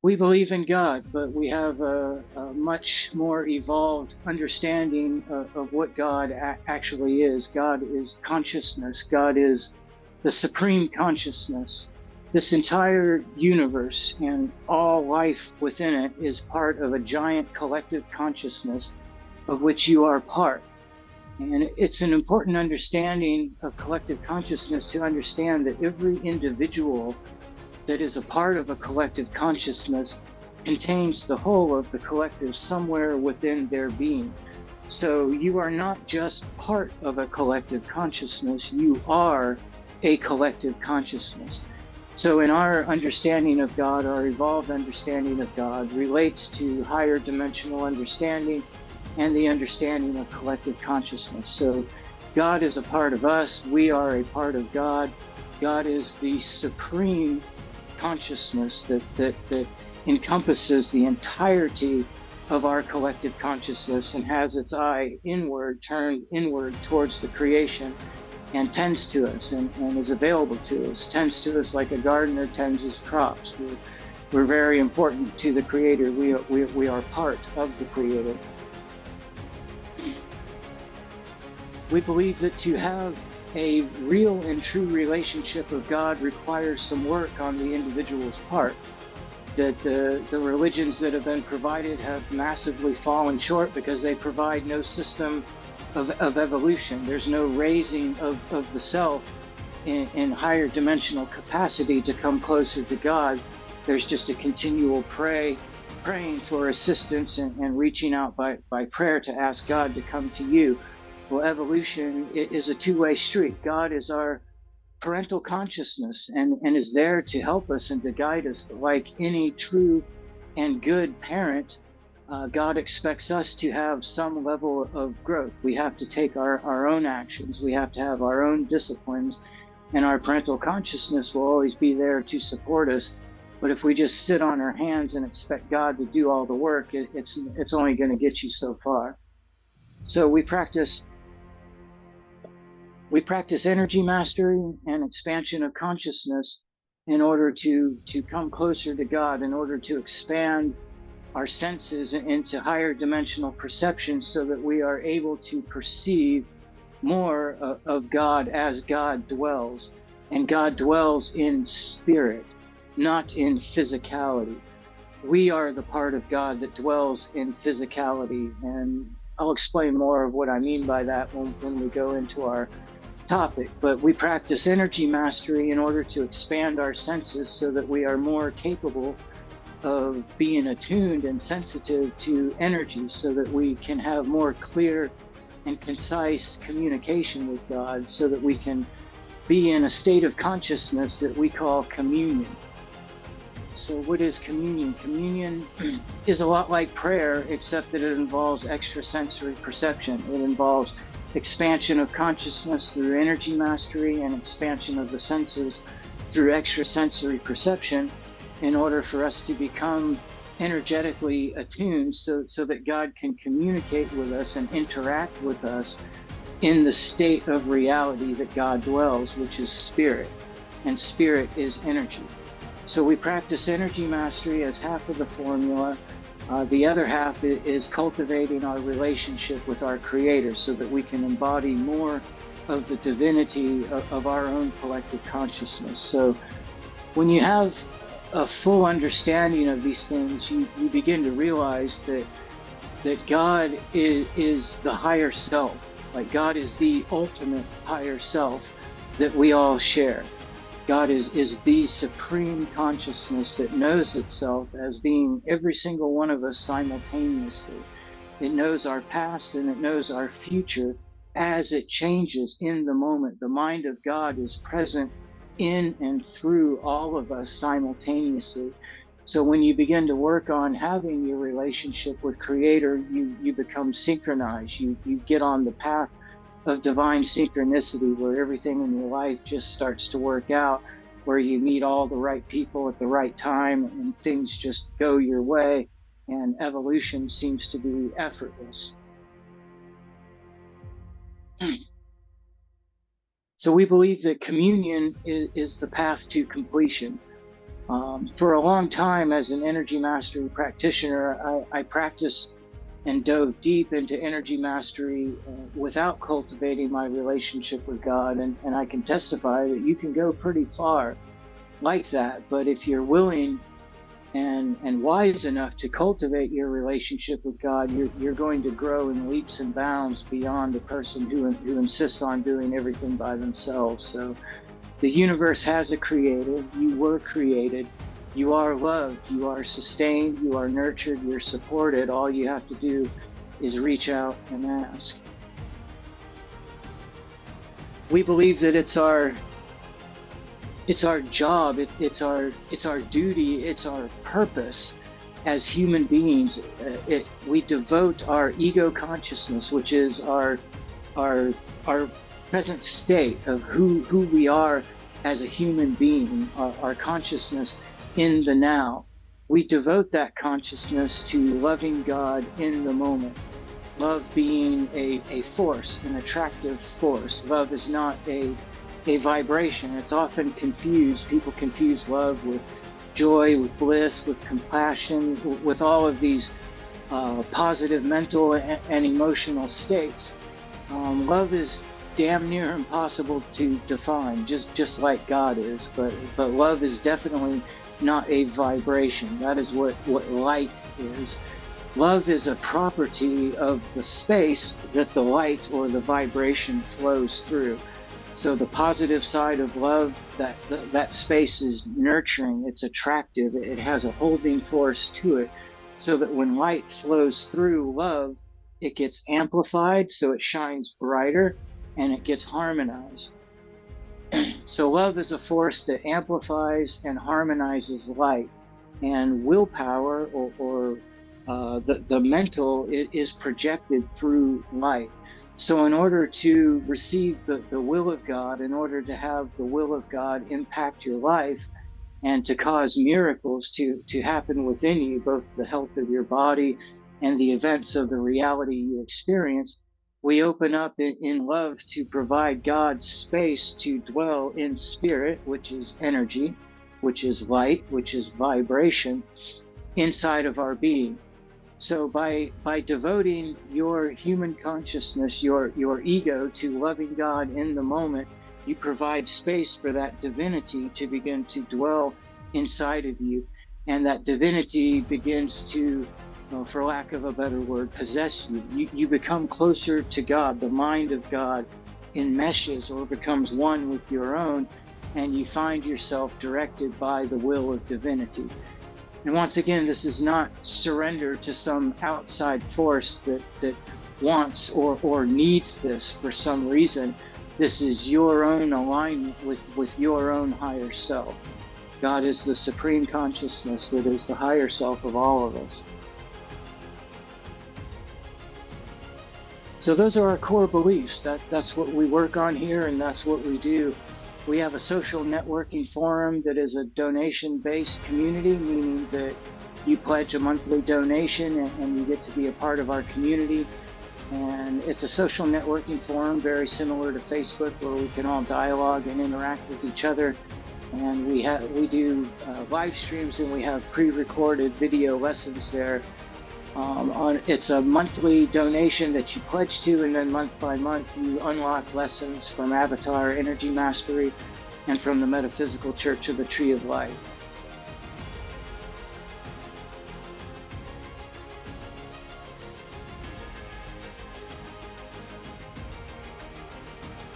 We believe in God, but we have a much more evolved understanding of what God actually is. God is consciousness. God is the supreme consciousness. This entire universe and all life within it is part of a giant collective consciousness of which you are part. And it's an important understanding of collective consciousness to understand that every individual that is a part of a collective consciousness contains the whole of the collective somewhere within their being. So you are not just part of a collective consciousness, you are a collective consciousness. So in our understanding of God, our evolved understanding of God relates to higher dimensional understanding and the understanding of collective consciousness. So God is a part of us, we are a part of God. God is the supreme consciousness that encompasses the entirety of our collective consciousness and has its eye inward, turned inward towards the creation, and tends to us and is available to us, tends to us like a gardener tends his crops. We're very important to the Creator. We are part of the Creator. We believe that to have a real and true relationship with God requires some work on the individual's part. That the religions that have been provided have massively fallen short because they provide no system of evolution. There's no raising of the self in higher dimensional capacity to come closer to God. There's just a continual praying for assistance and reaching out by prayer to ask God to come to you. Well, evolution is a two-way street. God is our parental consciousness and is there to help us and to guide us. But like any true and good parent, God expects us to have some level of growth. We have to take our own actions. We have to have our own disciplines, and our parental consciousness will always be there to support us. But if we just sit on our hands and expect God to do all the work, it's only going to get you so far. So we practice energy mastery and expansion of consciousness in order to come closer to God, in order to expand our senses into higher dimensional perception so that we are able to perceive more of God as God dwells. And God dwells in spirit, not in physicality. We are the part of God that dwells in physicality. And I'll explain more of what I mean by that when we go into our topic. But we practice energy mastery in order to expand our senses so that we are more capable of being attuned and sensitive to energy so that we can have more clear and concise communication with God, so that we can be in a state of consciousness that we call communion. So what is communion? Communion is a lot like prayer, except that it involves extrasensory perception. It involves expansion of consciousness through energy mastery and expansion of the senses through extrasensory perception in order for us to become energetically attuned so that God can communicate with us and interact with us in the state of reality that God dwells, which is spirit, and spirit is energy. So we practice energy mastery as half of the formula. The other half is cultivating our relationship with our Creator so that we can embody more of the divinity of our own collective consciousness. So when you have a full understanding of these things, you begin to realize that God is the higher self. Like God is the ultimate higher self that we all share. God is the supreme consciousness that knows itself as being every single one of us simultaneously. It knows our past and it knows our future as it changes in the moment. The mind of God is present in and through all of us simultaneously. So when you begin to work on having your relationship with Creator, you become synchronized. You get on the path of divine synchronicity where everything in your life just starts to work out, where you meet all the right people at the right time and things just go your way and evolution seems to be effortless. So we believe that communion is the path to completion. For a long time as an energy mastery practitioner, I practiced and dove deep into energy mastery without cultivating my relationship with God. And I can testify that you can go pretty far like that. But if you're willing and wise enough to cultivate your relationship with God, you're going to grow in leaps and bounds beyond the person who insists on doing everything by themselves. So the universe has a creator. You were created. You are loved. You are sustained. You are nurtured. You're supported. All you have to do is reach out and ask. We believe that it's our job, it's our duty, it's our purpose as human beings. We devote our ego consciousness, which is our present state of who we are as a human being, our consciousness in the now. We devote that consciousness to loving God in the moment. Love being a force, an attractive force. Love is not a vibration. It's often confused. People confuse love with joy, with bliss, with compassion, with all of these positive mental and emotional states. Love is damn near impossible to define, just like God is. But love is definitely not a vibration. That is what light is. Love is a property of the space that the light or the vibration flows through. So the positive side of love, that space is nurturing, it's attractive, it has a holding force to it, so that when light flows through love, it gets amplified, so it shines brighter, and it gets harmonized. So love is a force that amplifies and harmonizes light, and willpower or the mental is projected through light. So in order to receive the will of God, in order to have the will of God impact your life and to cause miracles to happen within you, both the health of your body and the events of the reality you experience, we open up in love to provide God's space to dwell in spirit, which is energy, which is light, which is vibration, inside of our being. So by devoting your human consciousness, your ego, to loving God in the moment, you provide space for that divinity to begin to dwell inside of you. And that divinity begins to, for lack of a better word, possess you. You become closer to God. The mind of God enmeshes or becomes one with your own, and you find yourself directed by the will of divinity. And once again, this is not surrender to some outside force that wants or needs this for some reason. This is your own alignment with your own higher self. God is the supreme consciousness that is the higher self of all of us. So those are our core beliefs. That's what we work on here, and that's what we do. We have a social networking forum that is a donation-based community, meaning that you pledge a monthly donation and you get to be a part of our community. And it's a social networking forum very similar to Facebook, where we can all dialogue and interact with each other. And we do live streams, and we have pre-recorded video lessons there. It's a monthly donation that you pledge to, and then month by month you unlock lessons from Avatar Energy Mastery and from the Metaphysical Church of the Tree of Life.